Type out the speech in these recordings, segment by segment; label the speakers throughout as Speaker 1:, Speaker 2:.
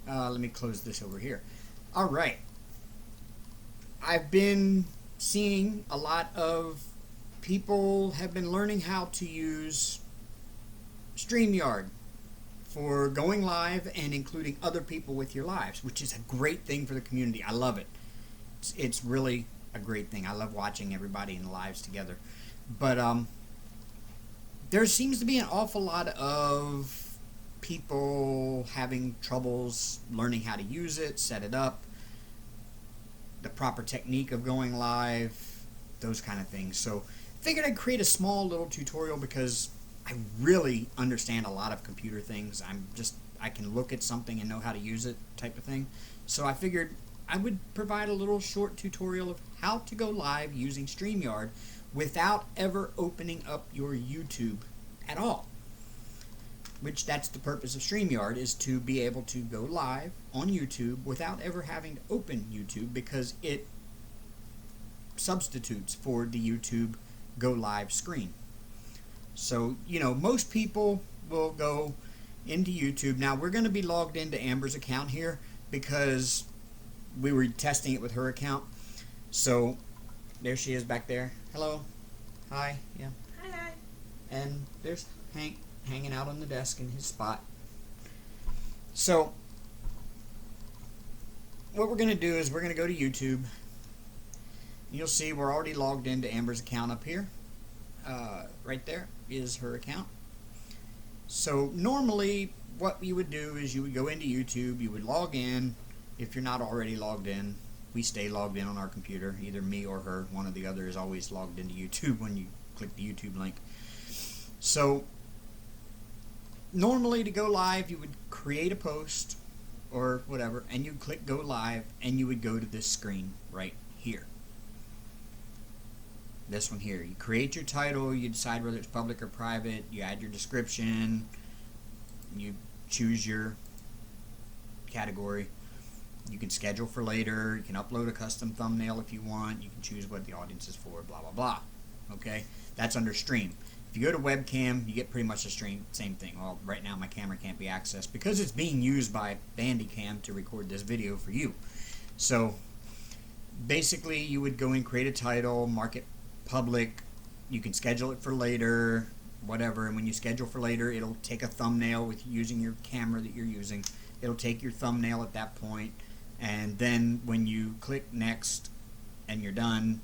Speaker 1: Let me close this over here. All right. I've been seeing a lot of people have been learning how to use Streamyard for going live and including other people with your lives, which is a great thing for the community. I love it. It's really a great thing. I love watching everybody in the lives together. But there seems to be an awful lot of people having troubles learning how to use it, set it up, the proper technique of going live, those kind of things. So figured I'd create a small little tutorial because I really understand a lot of computer things. I can look at something and know how to use it type of thing. So I figured I would provide a little short tutorial of how to go live using StreamYard without ever opening up your YouTube at all. Which that's the purpose of StreamYard, is to be able to go live on YouTube without ever having to open YouTube, because it substitutes for the YouTube go live screen. So, you know, most people will go into YouTube. Now, we're going to be logged into Amber's account here because we were testing it with her account. So, there she is back there. Hello. Hi. Yeah.
Speaker 2: Hi.
Speaker 1: And there's Hank hanging out on the desk in his spot. So, what we're going to do is we're going to go to YouTube. You'll see we're already logged into Amber's account up here. Right there is her account. So normally what you would do is you would go into YouTube, you would log in. If you're not already logged in, we stay logged in on our computer. Either me or her, one or the other, is always logged into YouTube when you click the YouTube link. So normally to go live, you would create a post or whatever, and you click go live, and you would go to this screen right here. This one here. You create your title, you decide whether it's public or private, you add your description, you choose your category. You can schedule for later, you can upload a custom thumbnail if you want, you can choose what the audience is for, blah blah blah. Okay? That's under stream. If you go to webcam, you get pretty much the same thing. Well, right now my camera can't be accessed because it's being used by Bandicam to record this video for you. So basically you would go and create a title, mark it public, you can schedule it for later, whatever, and when you schedule for later, it'll take a thumbnail with using your camera that you're using. It'll take your thumbnail at that point, and then when you click next and you're done,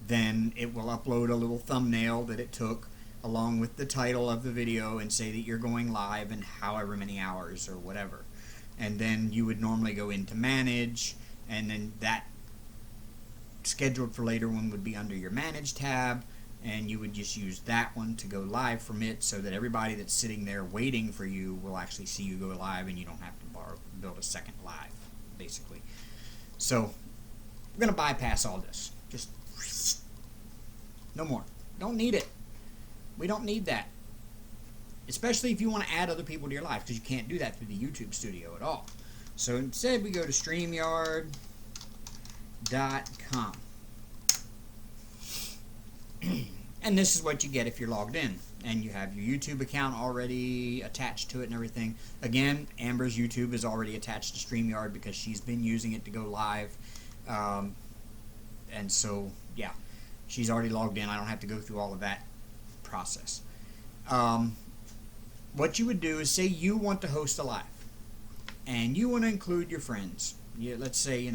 Speaker 1: then it will upload a little thumbnail that it took along with the title of the video and say that you're going live in however many hours or whatever. And then you would normally go into manage, and then that scheduled for later one would be under your manage tab, and you would just use that one to go live from it, so that everybody that's sitting there waiting for you will actually see you go live, and you don't have to build a second live, basically. So we're going to bypass all this. Just no more. Don't need it. We don't need that. Especially if you want to add other people to your life, because you can't do that through the YouTube studio at all. So instead we go to StreamYard.com. And this is what you get if you're logged in and you have your YouTube account already attached to it and everything. Again, Amber's YouTube is already attached to StreamYard because she's been using it to go live. And so, yeah, she's already logged in. I don't have to go through all of that process. What you would do is, say you want to host a live and you want to include your friends. Let's say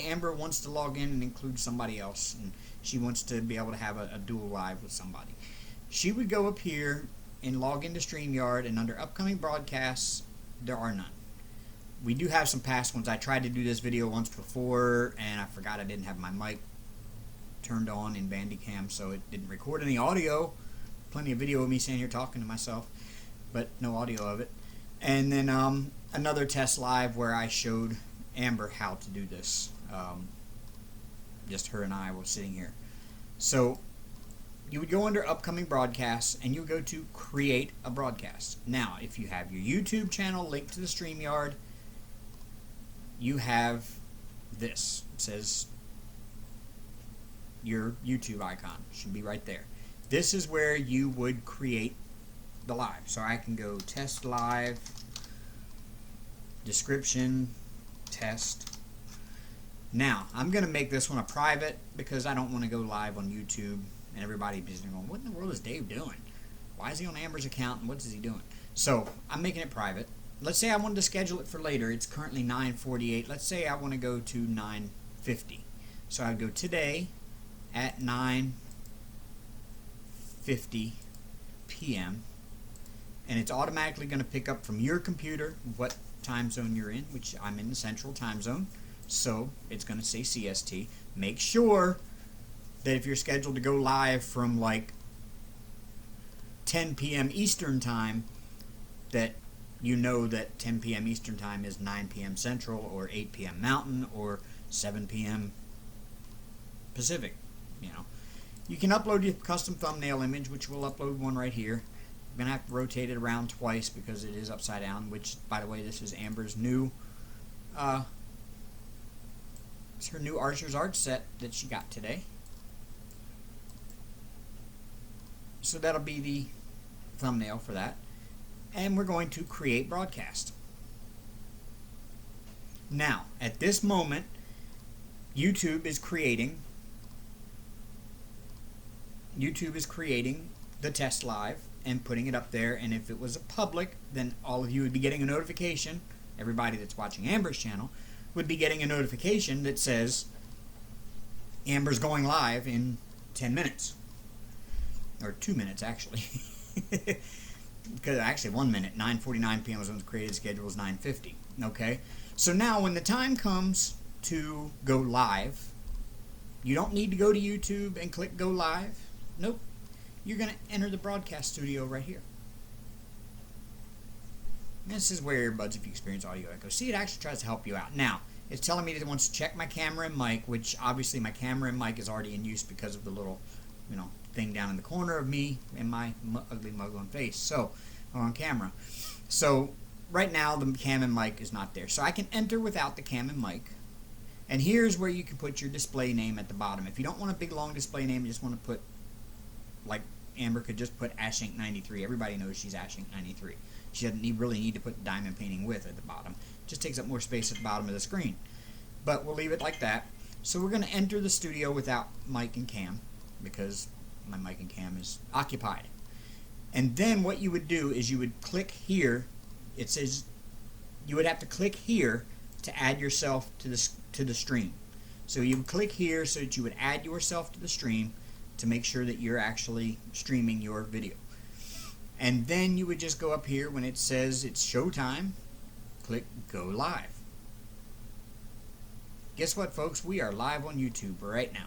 Speaker 1: Amber wants to log in and include somebody else, and she wants to be able to have a dual live with somebody. She would go up here and log into StreamYard, and under upcoming broadcasts, there are none. We do have some past ones. I tried to do this video once before, and I forgot I didn't have my mic turned on in Bandicam, so it didn't record any audio. Plenty of video of me sitting here talking to myself, but no audio of it. And then another test live where I showed Amber how to do this. Just her and I were sitting here. So you would go under upcoming broadcasts and you would go to create a broadcast. Now, if you have your YouTube channel linked to the StreamYard, you have this. It says your YouTube icon. Should be right there. This is where you would create the live. So I can go test live description, test. Now, I'm going to make this one a private because I don't want to go live on YouTube and everybody be going, what in the world is Dave doing? Why is he on Amber's account and what is he doing? So, I'm making it private. Let's say I wanted to schedule it for later. It's currently 9:48. Let's say I want to go to 9:50. So I'd go today at 9:50 p.m. and it's automatically going to pick up from your computer what time zone you're in, which I'm in the central time zone. So it's going to say CST. Make sure that if you're scheduled to go live from like 10 p.m. Eastern time, that you know that 10 p.m. Eastern time is 9 p.m. Central or 8 p.m. Mountain or 7 p.m. Pacific. You know, you can upload your custom thumbnail image, which we'll upload one right here. I'm going to have to rotate it around twice because it is upside down, which, by the way, this is Amber's new it's her new Archer's Art set that she got today. So that'll be the thumbnail for that. And we're going to create broadcast. Now, at this moment, YouTube is creating the test live and putting it up there, and if it was a public, then all of you would be getting a notification. Everybody that's watching Amber's channel would be getting a notification that says Amber's going live in 10 minutes. Or 2 minutes, actually. Because actually 1 minute, 9:49 p.m. was when the created schedule was 9:50. Okay? So now when the time comes to go live, you don't need to go to YouTube and click go live. Nope. You're going to enter the broadcast studio right here. This is where earbuds, if you experience audio echo. See, it actually tries to help you out. Now, it's telling me that it wants to check my camera and mic, which obviously my camera and mic is already in use because of the little, thing down in the corner of me and my ugly mug-on face. So, on camera. So, right now the cam and mic is not there. So I can enter without the cam and mic. And here's where you can put your display name at the bottom. If you don't want a big long display name, you just want to put, like Amber could just put Ashink93. Everybody knows she's Ashink93. She doesn't really need to put diamond painting with at the bottom. It just takes up more space at the bottom of the screen. But we'll leave it like that. So we're going to enter the studio without mic and cam because my mic and cam is occupied. And then what you would do is you would click here. It says you would have to click here to add yourself to the stream. So you would click here so that you would add yourself to the stream to make sure that you're actually streaming your video. And then you would just go up here when it says it's showtime, click go live. Guess what, folks? We are live on YouTube right now.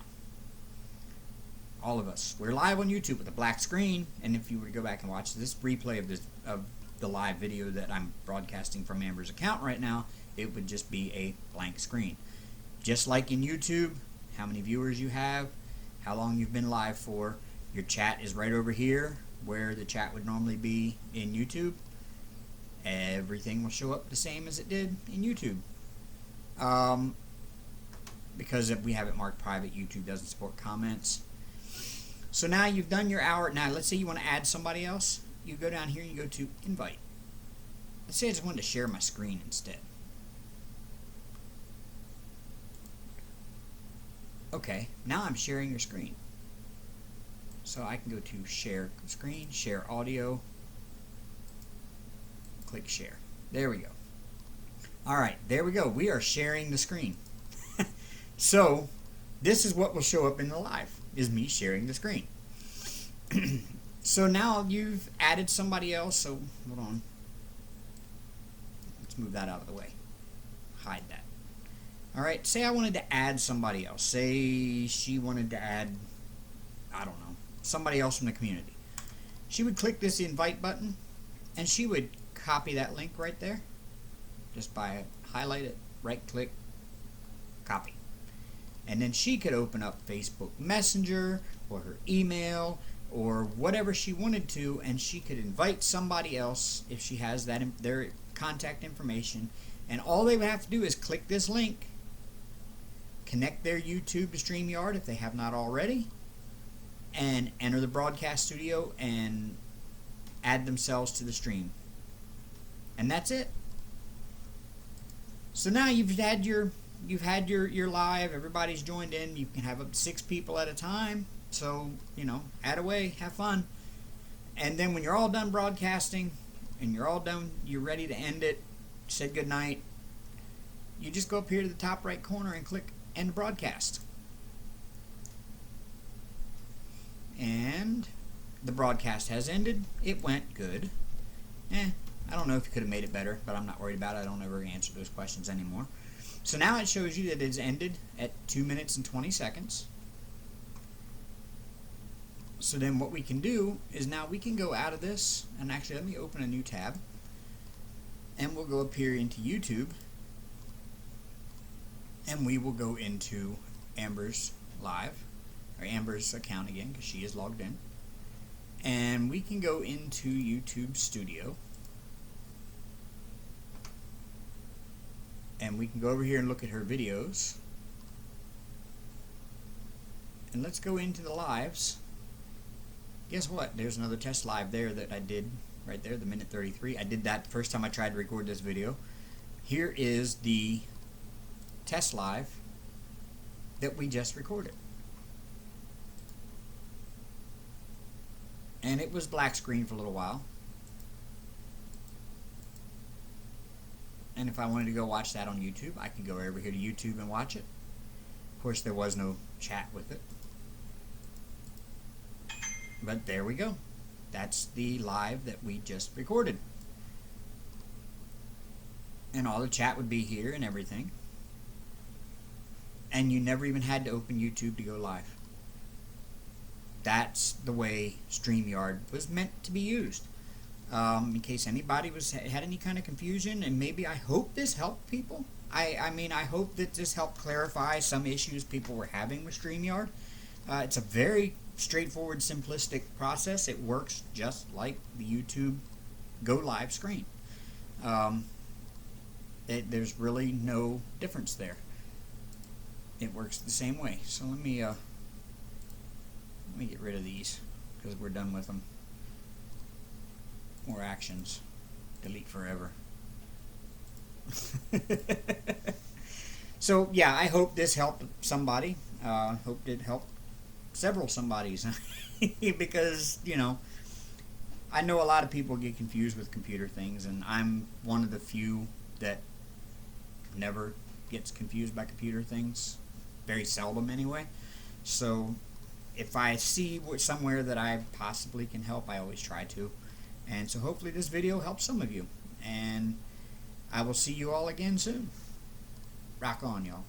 Speaker 1: All of us. We're live on YouTube with a black screen, and if you were to go back and watch this replay of the live video that I'm broadcasting from Amber's account right now, it would just be a blank screen. Just like in YouTube, how many viewers you have, how long you've been live for, your chat is right over here where the chat would normally be in YouTube. Everything will show up the same as it did in YouTube. Because if we have it marked private, YouTube doesn't support comments. So now you've done your hour. Now let's say you want to add somebody else. You go down here and you go to invite. Let's say I just wanted to share my screen instead. Okay, now I'm sharing your screen. So I can go to share screen, share audio, click share. There we go. Alright, there we go. We are sharing the screen. So, this is what will show up in the live, is me sharing the screen. So now you've added somebody else, so hold on. Let's move that out of the way. Hide that. Alright, say I wanted to add somebody else. Say she wanted to add, I don't know, somebody else from the community. She would click this invite button, and she would copy that link right there. Just by highlight it, right click, copy. And then she could open up Facebook Messenger or her email or whatever she wanted to, and she could invite somebody else if she has that their contact information. And all they would have to do is click this link, connect their YouTube to Streamyard if they have not already, and enter the broadcast studio and add themselves to the stream. And that's it. So now you've had your live. Everybody's joined in. You can have up to 6 people at a time. So add away, have fun. And then when you're all done broadcasting and you're all done, you're ready to end it, said good night, you just go up here to the top right corner and click end broadcast. And the broadcast has ended. It went good. I don't know if you could have made it better, but I'm not worried about it. I don't ever answer those questions anymore. So now it shows you that it's ended at 2 minutes and 20 seconds. So then what we can do is now we can go out of this, and actually let me open a new tab, and we'll go up here into YouTube, and we will go into Amber's live, or Amber's account again, because she is logged in, and we can go into YouTube Studio, and we can go over here and look at her videos, and let's go into the lives. Guess what? There's another test live there that I did right there, the minute 33. I did that the first time I tried to record this video. Here is the test live that we just recorded. And it was black screen for a little while. And if I wanted to go watch that on YouTube, I could go over here to YouTube and watch it. Of course, there was no chat with it. But there we go. That's the live that we just recorded. And all the chat would be here and everything. And you never even had to open YouTube to go live. That's the way Streamyard was meant to be used. In case anybody had any kind of confusion, and maybe I hope this helped people. I mean, I hope that this helped clarify some issues people were having with Streamyard. It's a very straightforward, simplistic process. It works just like the YouTube Go Live screen. There's really no difference there. It works the same way. So let me get rid of these because we're done with them. More actions. Delete forever. So yeah, I hope this helped somebody. Hope it helped several somebodies because I know a lot of people get confused with computer things, and I'm one of the few that never gets confused by computer things, very seldom anyway. So if I see somewhere that I possibly can help, I always try to. And so hopefully this video helps some of you, and I will see you all again soon. Rock on, y'all.